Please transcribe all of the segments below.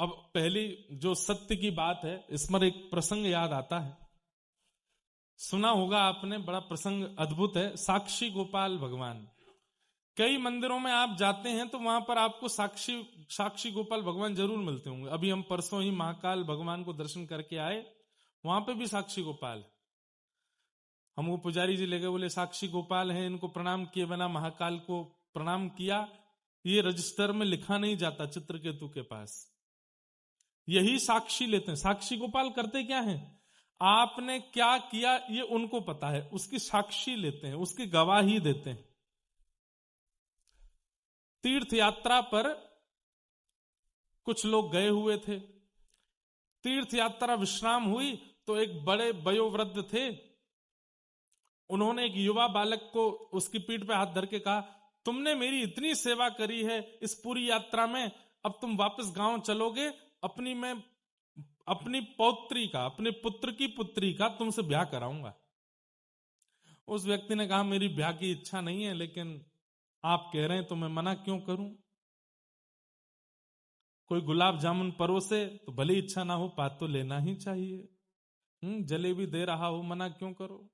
अब पहली जो सत्य की बात है, इसमें एक प्रसंग याद आता है, सुना होगा आपने, बड़ा प्रसंग अद्भुत है। साक्षी गोपाल भगवान, कई मंदिरों में आप जाते हैं तो वहां पर आपको साक्षी गोपाल भगवान जरूर मिलते होंगे। अभी हम परसों ही महाकाल भगवान को दर्शन करके आए, वहां पे भी साक्षी गोपाल। हमको पुजारी जी ले गए, बोले साक्षी गोपाल हैं, इनको प्रणाम किए बिना महाकाल को प्रणाम किया, ये रजिस्टर में लिखा नहीं जाता चित्रकेतु के पास, यही साक्षी लेते हैं। साक्षी गोपाल करते क्या है, आपने क्या किया ये उनको पता है, उसकी साक्षी लेते हैं, उसकी गवाही देते हैं। तीर्थ यात्रा पर कुछ लोग गए हुए थे, तीर्थ यात्रा विश्राम हुई तो एक बड़े वयोवृद्ध थे, उन्होंने एक युवा बालक को उसकी पीठ पे हाथ धर के कहा, तुमने मेरी इतनी सेवा करी है इस पूरी यात्रा में, अब तुम वापस गांव चलोगे, अपनी पौत्री का, अपने पुत्र की पुत्री का तुमसे ब्याह कराऊंगा। उस व्यक्ति ने कहा, मेरी ब्याह की इच्छा नहीं है, लेकिन आप कह रहे हैं तो मैं मना क्यों करूं। कोई गुलाब जामुन परोसे तो भले इच्छा ना हो, पात तो लेना ही चाहिए। जलेबी दे रहा हो, मना क्यों करो।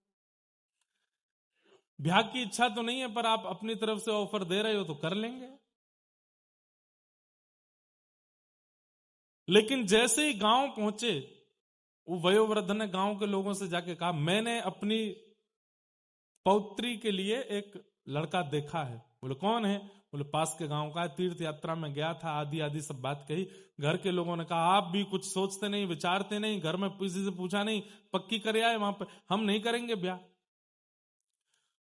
ब्याह की इच्छा तो नहीं है, पर आप अपनी तरफ से ऑफर दे रहे हो तो कर लेंगे। लेकिन जैसे ही गांव पहुंचे, वो वयोवृद्ध ने गांव के लोगों से जाके कहा, मैंने अपनी पौत्री के लिए एक लड़का देखा है। बोले कौन है, बोले पास के गांव का है, तीर्थ यात्रा में गया था, आदि आदि सब बात कही। घर के लोगों ने कहा, आप भी कुछ सोचते नहीं, विचारते नहीं, घर में किसी से पूछा नहीं, पक्की करे आए वहां पे, हम नहीं करेंगे ब्याह।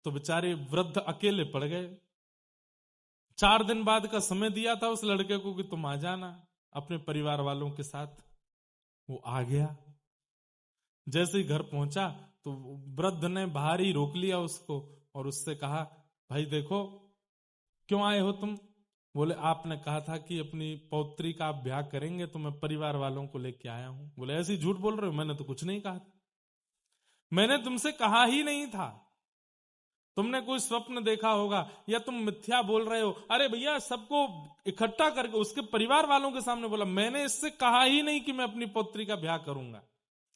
तो बेचारे वृद्ध अकेले पड़ गए। 4 दिन बाद का समय दिया था उस लड़के को कि तुम आ जाना अपने परिवार वालों के साथ। वो आ गया। जैसे ही घर पहुंचा तो वृद्ध ने बाहर ही रोक लिया उसको और उससे कहा, भाई देखो, क्यों आए हो तुम। बोले आपने कहा था कि अपनी पौत्री का आप ब्याह करेंगे, तो मैं परिवार वालों को लेके आया हूं। बोले ऐसे ही झूठ बोल रहे हो, मैंने तो कुछ नहीं कहा था, मैंने तुमसे कहा ही नहीं था, तुमने कोई स्वप्न देखा होगा या तुम मिथ्या बोल रहे हो। अरे भैया, सबको इकट्ठा करके उसके परिवार वालों के सामने बोला, मैंने इससे कहा ही नहीं कि मैं अपनी पौत्री का ब्याह करूंगा,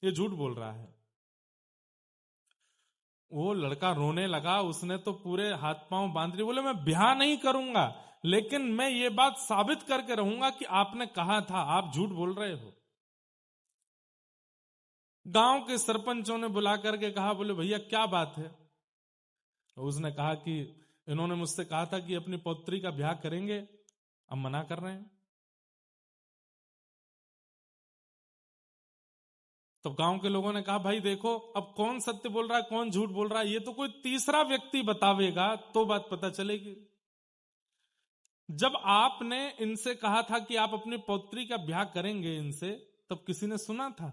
ये झूठ बोल रहा है। वो लड़का रोने लगा, उसने तो पूरे हाथ पांव बांध लिए, बोले मैं ब्याह नहीं करूंगा, लेकिन मैं ये बात साबित करके रहूंगा कि आपने कहा था, आप झूठ बोल रहे हो। गांव के सरपंचों ने बुला करके कहा, बोले भैया क्या बात है। उसने कहा कि इन्होंने मुझसे कहा था कि अपनी पौत्री का ब्याह करेंगे, अब मना कर रहे हैं। तो गांव के लोगों ने कहा, भाई देखो, अब कौन सत्य बोल रहा है, कौन झूठ बोल रहा है, ये तो कोई तीसरा व्यक्ति बतावेगा तो बात पता चलेगी। जब आपने इनसे कहा था कि आप अपनी पौत्री का ब्याह करेंगे इनसे, तब किसी ने सुना था?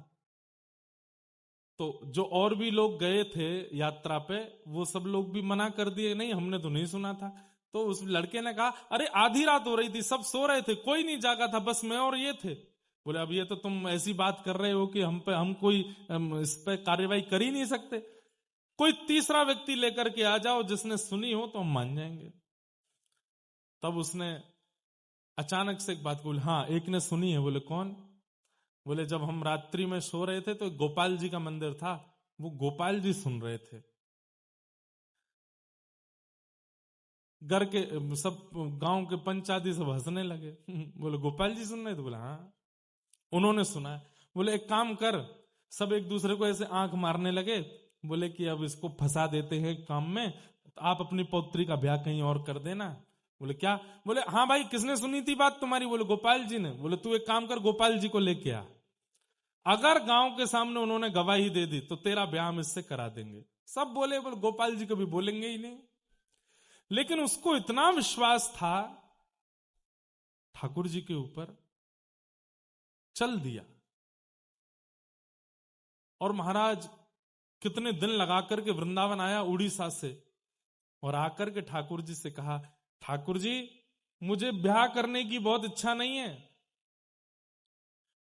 तो जो और भी लोग गए थे यात्रा पे, वो सब लोग भी मना कर दिए, नहीं हमने तो नहीं सुना था। तो उस लड़के ने कहा, अरे आधी रात हो रही थी, सब सो रहे थे, कोई नहीं जागा था, बस मैं और ये थे। बोले अब ये तो तुम ऐसी बात कर रहे हो कि हम कोई इस पे कार्रवाई कर ही नहीं सकते, कोई तीसरा व्यक्ति लेकर के आ जाओ जिसने सुनी हो तो हम मान जाएंगे। तब उसने अचानक से एक बात बोली, हाँ एक ने सुनी है। बोले कौन? बोले जब हम रात्रि में सो रहे थे तो गोपाल जी का मंदिर था, वो गोपाल जी सुन रहे थे। घर के सब गांव के पंचायती सब हंसने लगे। बोले गोपाल जी सुन रहे थे? बोले हाँ उन्होंने सुना है। बोले एक काम कर, सब एक दूसरे को ऐसे आंख मारने लगे, बोले कि अब इसको फंसा देते हैं काम में, तो आप अपनी पौत्री का ब्याह कहीं और कर देना। बोले क्या? बोले हाँ भाई, किसने सुनी थी बात तुम्हारी? बोले गोपाल जी ने। बोले तू एक काम कर, गोपाल जी को लेके आ, अगर गांव के सामने उन्होंने गवाही दे दी तो तेरा ब्याह हम इससे करा देंगे। सब बोले गोपाल जी कभी बोलेंगे ही नहीं। लेकिन उसको इतना विश्वास था ठाकुर जी के ऊपर, चल दिया। और महाराज कितने दिन लगा करके वृंदावन आया उड़ीसा से, और आकर के ठाकुर जी से कहा, ठाकुर जी मुझे ब्याह करने की बहुत इच्छा नहीं है,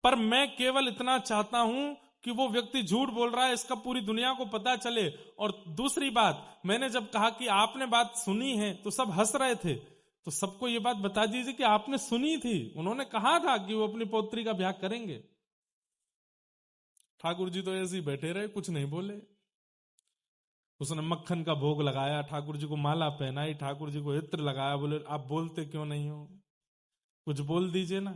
पर मैं केवल इतना चाहता हूं कि वो व्यक्ति झूठ बोल रहा है इसका पूरी दुनिया को पता चले। और दूसरी बात, मैंने जब कहा कि आपने बात सुनी है तो सब हंस रहे थे, तो सबको ये बात बता दीजिए कि आपने सुनी थी, उन्होंने कहा था कि वो अपनी पौत्री का ब्याह करेंगे। ठाकुर जी तो ऐसे ही बैठे रहे, कुछ नहीं बोले। उसने मक्खन का भोग लगाया, ठाकुर जी को माला पहनाई, ठाकुर जी को इत्र लगाया। बोले आप बोलते क्यों नहीं हो, कुछ बोल दीजिए ना।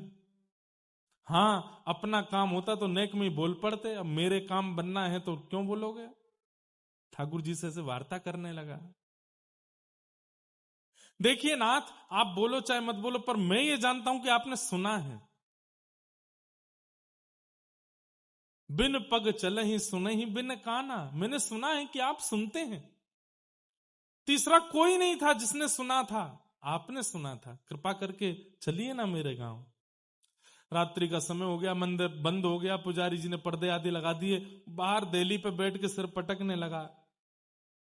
हाँ, अपना काम होता तो नेक में ही बोल पड़ते, अब मेरे काम बनना है तो क्यों बोलोगे। ठाकुर जी से ऐसे वार्ता करने लगा। देखिए नाथ, आप बोलो चाहे मत बोलो, पर मैं ये जानता हूं कि आपने सुना है। बिन पग चले ही सुने ही बिन काना, मैंने सुना है कि आप सुनते हैं। तीसरा कोई नहीं था जिसने सुना था, आपने सुना था। कृपा करके चलिए ना मेरे गांव। रात्रि का समय हो गया, मंदिर बंद हो गया, पुजारी जी ने पर्दे आदि लगा दिए, बाहर देली पे बैठ के सिर पटकने लगा।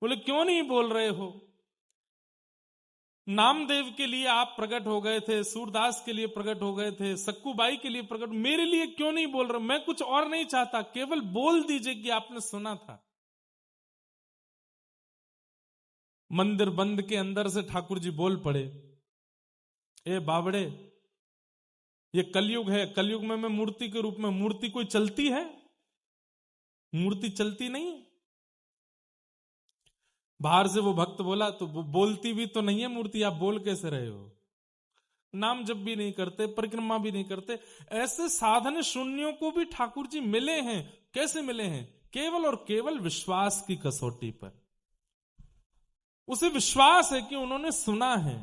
बोले क्यों नहीं बोल रहे हो? नामदेव के लिए आप प्रकट हो गए थे, सूरदास के लिए प्रकट हो गए थे, सक्कूबाई के लिए प्रकट, मेरे लिए क्यों नहीं बोल रहे? मैं कुछ और नहीं चाहता, केवल बोल दीजिए कि आपने सुना था। मंदिर बंद के अंदर से ठाकुर जी बोल पड़े, ए बावड़े, ये कलयुग है, कलयुग में मैं मूर्ति के रूप में, मूर्ति कोई चलती है? मूर्ति चलती नहीं। बाहर से वो भक्त बोला तो वो बोलती भी तो नहीं है मूर्ति, आप बोल कैसे रहे हो? नाम जप भी नहीं करते, परिक्रमा भी नहीं करते। ऐसे साधन शून्यों को भी ठाकुर जी मिले हैं। कैसे मिले हैं? केवल और केवल विश्वास की कसौटी पर। उसे विश्वास है कि उन्होंने सुना है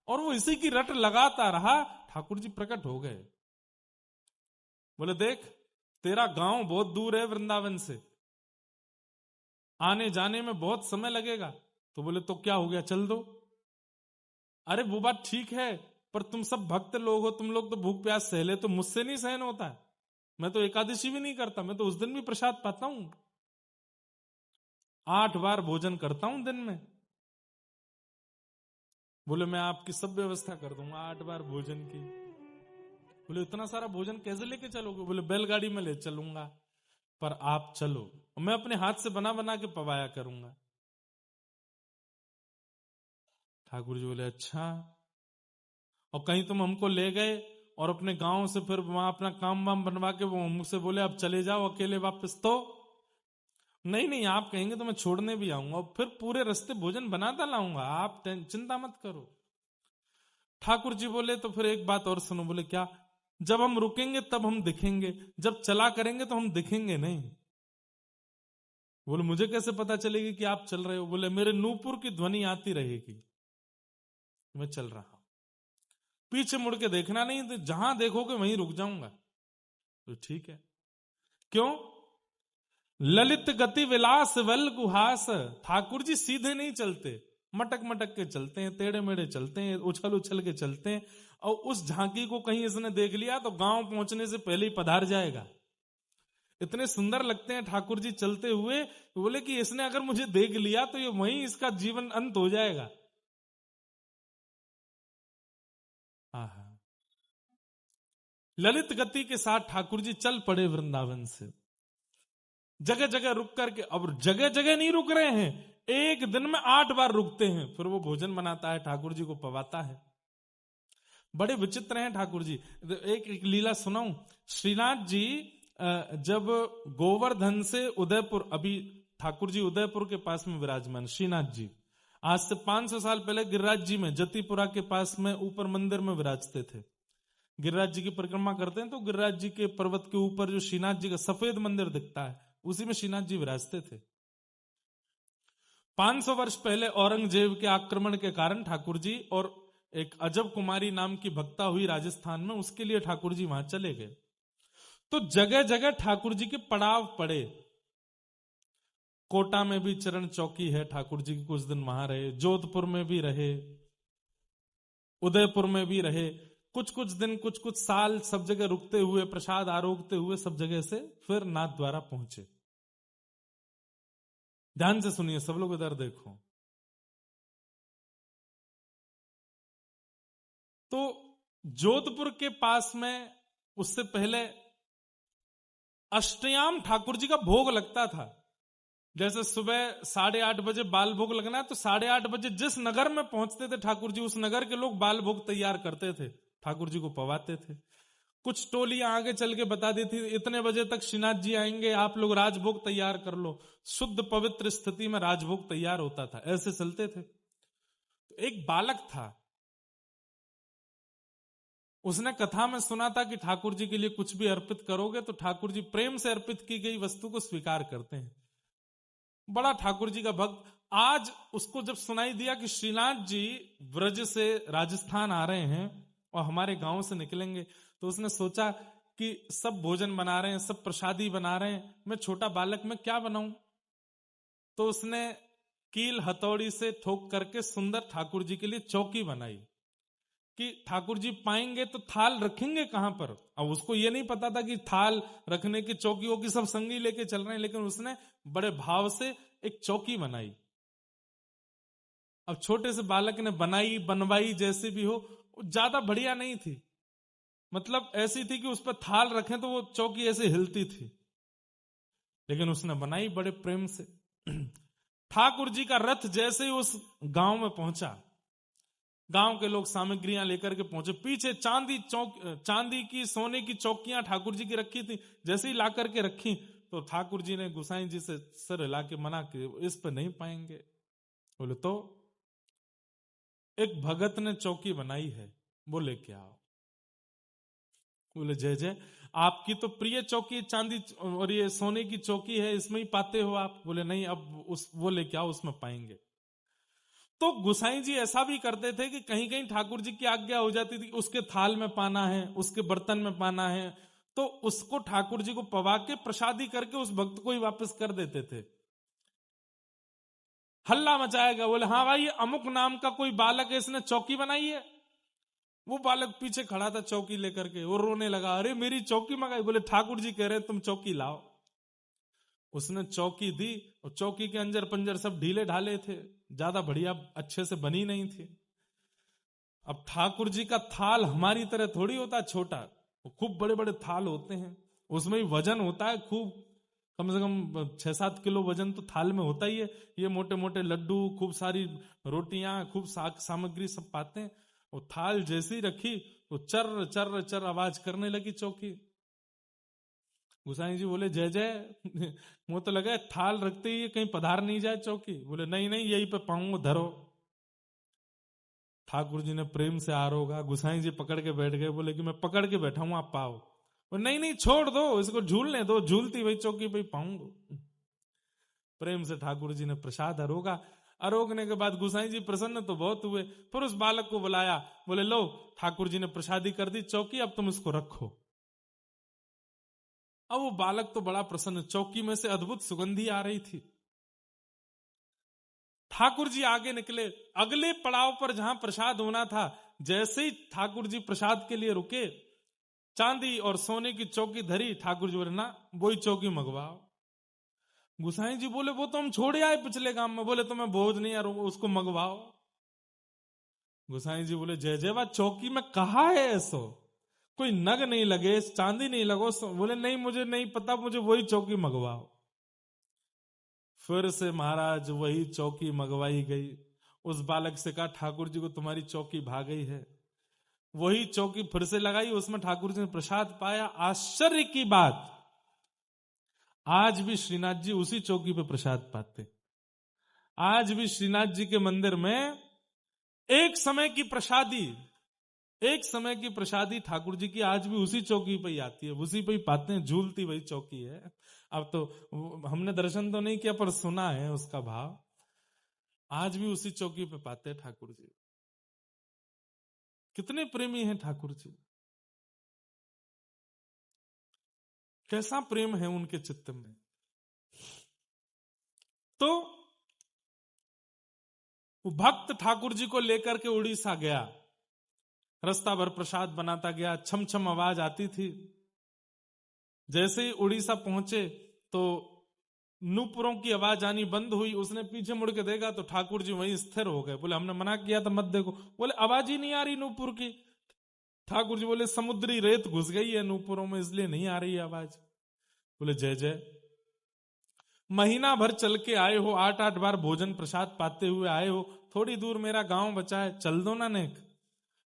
और वो इसी की रट लगाता रहा। ठाकुर जी प्रकट हो गए। बोले देख, तेरा गांव बहुत दूर है वृंदावन से, आने जाने में बहुत समय लगेगा। तो बोले तो क्या हो गया, चल दो। अरे वो बात ठीक है, पर तुम सब भक्त लोग हो, तुम लोग तो भूख प्यास सह ले, तो मुझसे नहीं सहन होता है। मैं तो एकादशी भी नहीं करता, मैं तो उस दिन भी प्रसाद पाता हूं, 8 बार भोजन करता हूं दिन में। बोले मैं आपकी सब व्यवस्था कर दूंगा 8 बार भोजन की। बोले इतना सारा भोजन कैसे लेके चलोगे? बोले बैलगाड़ी में ले चलूंगा, पर आप चलो, मैं अपने हाथ से बना बना के पवाया करूंगा। ठाकुर जी बोले अच्छा। और कहीं तुम हमको ले गए और अपने गांव से फिर वहां अपना काम वाम बनवा के वो मुझसे बोले अब चले जाओ अकेले वापस, तो नहीं नहीं, आप कहेंगे तो मैं छोड़ने भी आऊंगा और फिर पूरे रास्ते भोजन बनाता लाऊंगा, आप चिंता मत करो। ठाकुर जी बोले तो फिर एक बात और सुनो। बोले क्या? जब हम रुकेंगे तब हम दिखेंगे, जब चला करेंगे तो हम दिखेंगे नहीं। बोले मुझे कैसे पता चलेगी कि आप चल रहे हो? बोले मेरे नूपुर की ध्वनि आती रहेगी, मैं चल रहा हूं, पीछे मुड़ के देखना नहीं, तो जहां देखोगे वहीं रुक जाऊंगा। तो ठीक है। क्यों? ललित गति विलास वल गुहास। ठाकुर जी सीधे नहीं चलते, मटक मटक के चलते हैं, टेढ़े मेढ़े चलते हैं, उछल उछल के चलते हैं। और उस झांकी को कहीं इसने देख लिया तो गांव पहुंचने से पहले ही पधार जाएगा। इतने सुंदर लगते हैं ठाकुर जी चलते हुए, बोले कि इसने अगर मुझे देख लिया तो ये वहीं इसका जीवन अंत हो जाएगा। आहा। ललित गति के साथ ठाकुर जी चल पड़े वृंदावन से, जगह जगह रुक करके। अब जगह जगह नहीं रुक रहे हैं, एक दिन में 8 बार रुकते हैं, फिर वो भोजन बनाता है, ठाकुर जी को पवाता है। बड़े विचित्र हैं ठाकुर जी। एक लीला सुनाऊं। श्रीनाथ जी जब गोवर्धन से उदयपुर, अभी ठाकुर जी उदयपुर के पास में विराजमान श्रीनाथ जी, आज से 500 साल पहले गिरिराज जी में जतिपुरा के पास में ऊपर मंदिर में विराजते थे। गिरिराज जी की परिक्रमा करते हैं तो गिरिराज जी के पर्वत के ऊपर जो श्रीनाथ जी का सफेद मंदिर दिखता है, उसी में श्रीनाथ जी विराजते थे। 500 वर्ष पहले औरंगजेब के आक्रमण के कारण ठाकुर जी और एक अजब कुमारी नाम की भक्ता हुई राजस्थान में, उसके लिए ठाकुर जी वहां चले गए। तो जगह जगह ठाकुर जी के पड़ाव पड़े। कोटा में भी चरण चौकी है, ठाकुर जी की कुछ दिन वहां रहे, जोधपुर में भी रहे, उदयपुर में भी रहे, कुछ कुछ दिन कुछ कुछ साल सब जगह रुकते हुए, प्रसाद आरोगते हुए सब जगह से फिर नाथ द्वारा पहुंचे। ध्यान से सुनिए सब लोग, इधर देखो। तो जोधपुर के पास में उससे पहले अष्टयाम ठाकुर जी का भोग लगता था। जैसे सुबह 8:30 बजे बाल भोग लगना है, तो 8:30 बजे जिस नगर में पहुंचते थे ठाकुर जी, उस नगर के लोग बाल भोग तैयार करते थे, ठाकुर जी को पवाते थे। कुछ टोलियां आगे चल के बता देती थी इतने बजे तक श्रीनाथ जी आएंगे, आप लोग राजभोग तैयार कर लो। शुद्ध पवित्र स्थिति में राजभोग तैयार होता था, ऐसे चलते थे। तो एक बालक था, उसने कथा में सुना था कि ठाकुर जी के लिए कुछ भी अर्पित करोगे तो ठाकुर जी प्रेम से अर्पित की गई वस्तु को स्वीकार करते हैं। बड़ा ठाकुर जी का भक्त। आज उसको जब सुनाई दिया कि श्रीनाथ जी ब्रज से राजस्थान आ रहे हैं और हमारे गांव से निकलेंगे, तो उसने सोचा कि सब भोजन बना रहे हैं, सब प्रसादी बना रहे हैं, मैं छोटा बालक में क्या बनाऊं। तो उसने कील हथौड़ी से ठोक करके सुंदर ठाकुर जी के लिए चौकी बनाई कि ठाकुर जी पाएंगे तो थाल रखेंगे कहां पर। अब उसको यह नहीं पता था कि थाल रखने की चौकियों की सब संगी लेके चल रहे हैं, लेकिन उसने बड़े भाव से एक चौकी बनाई। अब छोटे से बालक ने बनाई बनवाई जैसे भी हो, ज्यादा बढ़िया नहीं थी, मतलब ऐसी थी कि उस पर थाल रखें तो वो चौकी ऐसे हिलती थी, लेकिन उसने बनाई बड़े प्रेम से। ठाकुर जी का रथ जैसे ही उस गांव में पहुंचा, गांव के लोग सामग्रियां लेकर के पहुंचे, पीछे चांदी की सोने की चौकियां ठाकुर जी की रखी थी, जैसे ही ला करके रखी तो ठाकुर जी ने गुसाई जी से सर हिला के मना कि इस पे नहीं पाएंगे। बोले तो एक भगत ने चौकी बनाई है, बोले क्या। बोले जय जय, आपकी तो प्रिय चौकी चांदी और ये सोने की चौकी है, इसमें ही पाते हो आप। बोले नहीं, अब उस बोले क्या उसमें पाएंगे। तो गुसाई जी ऐसा भी करते थे कि कहीं कहीं ठाकुर जी की आज्ञा हो जाती थी उसके थाल में पाना है, उसके बर्तन में पाना है, तो उसको ठाकुर जी को पवा के प्रसादी करके उस भक्त को ही वापस कर देते थे। हल्ला मचाएगा, बोले हाँ भाई, ये अमुक नाम का कोई बालक है, इसने चौकी बनाई है। वो बालक पीछे खड़ा था चौकी लेकर के, वो रोने लगा, अरे मेरी चौकी मंगाई। बोले ठाकुर जी कह रहे तुम चौकी लाओ। उसने चौकी दी, और चौकी के अंजर पंजर सब ढीले ढाले थे, ज्यादा बढ़िया अच्छे से बनी नहीं थी। अब ठाकुर जी का थाल हमारी तरह थोड़ी होता छोटा, खूब बड़े बड़े थाल होते हैं, उसमें भी वजन होता है खूब, कम से कम 6-7 किलो वजन तो थाल में होता ही है। ये मोटे मोटे लड्डू, खूब सारी रोटियां, खूब सामग्री सब पाते हैं। वो थाल जैसी रखी तो चर चर चर आवाज करने लगी चौकी। गुसाई जी बोले जय जय, मुंह तो लगा थाल रखते ही कहीं पधार नहीं जाए चौकी। बोले नहीं नहीं, यही पे पाऊंगा, धरो। ठाकुर जी ने प्रेम से आरोगा, गुसाई जी पकड़ के बैठ गए, बोले कि मैं पकड़ के बैठा हूं, आप पाओ। और नहीं नहीं, छोड़ दो इसको, झूलने दो, झूलती वही चौकी पे पाऊंगा। प्रेम से ठाकुर जी ने प्रसाद अरोगा। अरोगने के बाद गुसाई जी प्रसन्न तो बहुत हुए, फिर उस बालक को बुलाया, बोले लो ठाकुर जी ने प्रसादी कर दी चौकी, अब तुम इसको रखो। अब वो बालक तो बड़ा प्रसन्न, चौकी में से अद्भुत सुगंधी आ रही थी। ठाकुर जी आगे निकले, अगले पड़ाव पर जहां प्रसाद होना था, जैसे ही ठाकुर जी प्रसाद के लिए रुके, चांदी और सोने की चौकी धरी, ठाकुर जी बोले ना, वही चौकी मंगवाओ। गुसाई जी बोले वो तो हम छोड़े आए पिछले काम में। बोले तो मैं बोझ नहीं आ रहा, उसको मंगवाओ। गुसाई जी बोले जय जय, बात चौकी में कहा है ऐसो, कोई नग नहीं लगे, चांदी नहीं लगो। बोले नहीं, मुझे नहीं पता, मुझे वही चौकी मंगवाओ। फिर से महाराज वही चौकी मंगवाई गई। उस बालक से कहा ठाकुर जी को तुम्हारी चौकी भाग गई है। वही चौकी फिर से लगाई, उसमें ठाकुर जी ने प्रसाद पाया। आश्चर्य की बात, आज भी श्रीनाथ जी उसी चौकी पे प्रसाद पाते। आज भी श्रीनाथ जी के मंदिर में एक समय की प्रसादी, एक समय की प्रसादी ठाकुर जी की आज भी उसी चौकी पे ही आती है, उसी पे ही पाते हैं, झूलती वही चौकी है। अब तो हमने दर्शन तो नहीं किया, पर सुना है उसका भाव। आज भी उसी चौकी पे पाते हैं ठाकुर जी। कितने प्रेमी हैं ठाकुर जी, कैसा प्रेम है उनके चित्त में। तो वो भक्त ठाकुर जी को लेकर के उड़ीसा गया, रास्ता भर प्रसाद बनाता गया, छम छम आवाज आती थी। जैसे ही उड़ीसा पहुंचे तो नूपुरों की आवाज आनी बंद हुई। उसने पीछे मुड़ के देखा तो ठाकुर जी वहीं स्थिर हो गए। बोले हमने मना किया था मत देखो। बोले आवाज ही नहीं आ रही नूपुर की। ठाकुर जी बोले समुद्री रेत घुस गई है नूपुरों में, इसलिए नहीं आ रही आवाज। बोले जय जय। महीना भर चल के आए हो, 8-8 बार भोजन प्रसाद पाते हुए आए हो, थोड़ी दूर मेरा गांव बचा है, चल दो ना नेक।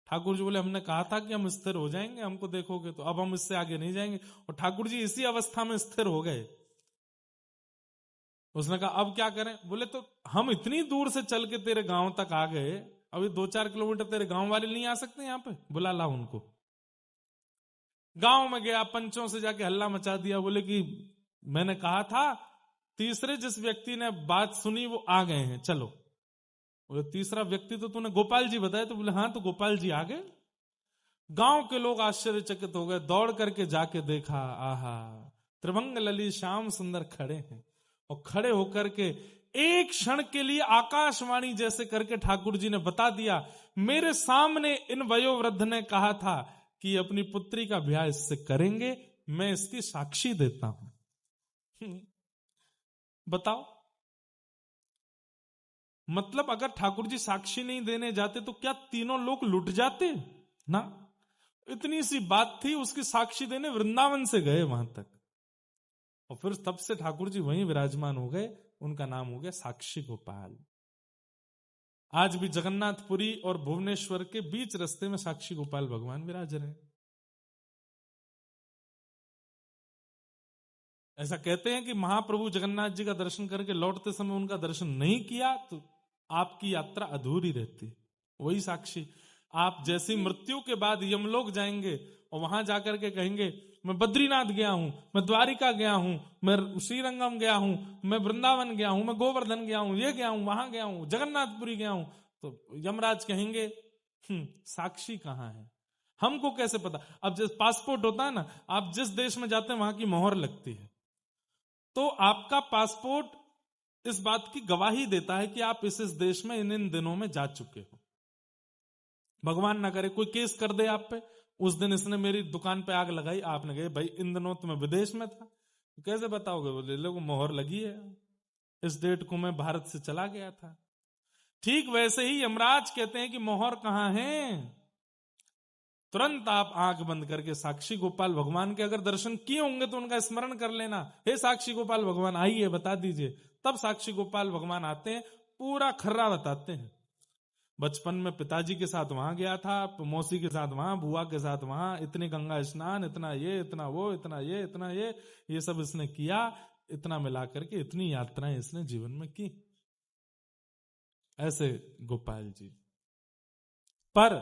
ठाकुर जी बोले हमने कहा था कि हम स्थिर हो जाएंगे, हमको देखोगे तो, अब हम इससे आगे नहीं जाएंगे। और ठाकुर जी इसी अवस्था में स्थिर हो गए। उसने कहा अब क्या करें? बोले तो हम इतनी दूर से चल के तेरे गांव तक आ गए, अभी 2-4 किलोमीटर तेरे गांव वाले नहीं आ सकते यहां पे? बुला ला उनको। गांव में गया, पंचों से जाके हल्ला मचा दिया, बोले कि मैंने कहा था, तीसरे जिस व्यक्ति ने बात सुनी वो आ गए हैं, चलो। बोले तीसरा व्यक्ति तो तूने गोपाल जी बताया? तो बोले हाँ, तो गोपाल जी आ गए। गांव के लोग आश्चर्यचकित हो गए, दौड़ करके जाके देखा, आहा, त्रिभंग ललित श्याम सुंदर खड़े हैं। और खड़े होकर के एक क्षण के लिए आकाशवाणी जैसे करके ठाकुर जी ने बता दिया, मेरे सामने इन वयोवृद्ध ने कहा था कि अपनी पुत्री का ब्याह इससे करेंगे, मैं इसकी साक्षी देता हूं। बताओ, मतलब अगर ठाकुर जी साक्षी नहीं देने जाते तो क्या तीनों लोग लुट जाते ना? इतनी सी बात थी, उसकी साक्षी देने वृंदावन से गए वहां तक। और फिर तब से ठाकुर जी वहीं विराजमान हो गए, उनका नाम हो गया साक्षी गोपाल। आज भी जगन्नाथपुरी और भुवनेश्वर के बीच रास्ते में साक्षी गोपाल भगवान विराज रहे। ऐसा कहते हैं कि महाप्रभु जगन्नाथ जी का दर्शन करके लौटते समय उनका दर्शन नहीं किया तो आपकी यात्रा अधूरी रहती। वही साक्षी। आप जैसी मृत्यु के बाद यमलोक जाएंगे और वहां जाकर के कहेंगे मैं बद्रीनाथ गया हूं, मैं द्वारिका गया हूं, मैं श्रीरंगम गया हूं, मैं वृंदावन गया हूं, मैं गोवर्धन गया हूं, ये गया हूं, वहां गया हूं, जगन्नाथपुरी गया हूं, तो यमराज कहेंगे साक्षी कहां है? हमको कैसे पता? अब जैसे पासपोर्ट होता है ना, आप जिस देश में जाते हैं वहां की मोहर लगती है, तो आपका पासपोर्ट इस बात की गवाही देता है कि आप इस देश में इन दिनों में जा चुके हो। भगवान ना करे कोई केस कर दे आप पे, उस दिन इसने मेरी दुकान पे आग लगाई, आपने कहा भाई इन दिनों तो मैं विदेश में था, तो कैसे बताओगे? बोले लोगों मोहर लगी है, इस डेट को मैं भारत से चला गया था। ठीक वैसे ही यमराज कहते हैं कि मोहर कहां है? तुरंत आप आंख बंद करके साक्षी गोपाल भगवान के अगर दर्शन किए होंगे तो उनका स्मरण कर लेना, हे साक्षी गोपाल भगवान आइए बता दीजिए। तब साक्षी गोपाल भगवान आते हैं, पूरा खर्रा बताते हैं। बचपन में पिताजी के साथ वहां गया था, मौसी के साथ वहां, बुआ के साथ वहां, इतनी गंगा स्नान, इतना ये, इतना वो, इतना ये, इतना ये सब इसने किया, इतना मिला करके इतनी यात्राएं इसने जीवन में की। ऐसे गोपाल जी। पर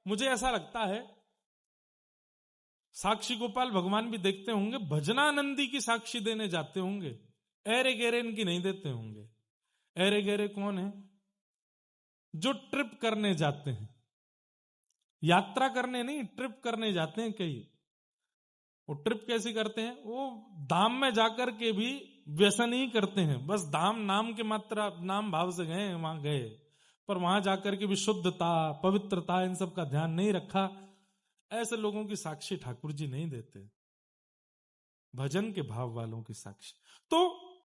मुझे ऐसा लगता है साक्षी गोपाल भगवान भी देखते होंगे, भजनानंदी की साक्षी देने जाते होंगे, एरे गेरे इनकी नहीं देते होंगे। एरे गेरे कौन है? जो ट्रिप करने जाते हैं, यात्रा करने नहीं, ट्रिप करने जाते हैं कई। वो ट्रिप कैसी करते हैं? वो धाम में जाकर के भी व्यसन ही करते हैं, बस धाम नाम के मात्रा, नाम भाव से गए, वहां गए, पर वहां जाकर के भी शुद्धता, पवित्रता, इन सब का ध्यान नहीं रखा। ऐसे लोगों की साक्षी ठाकुर जी नहीं देते, भजन के भाव वालों की साक्षी। तो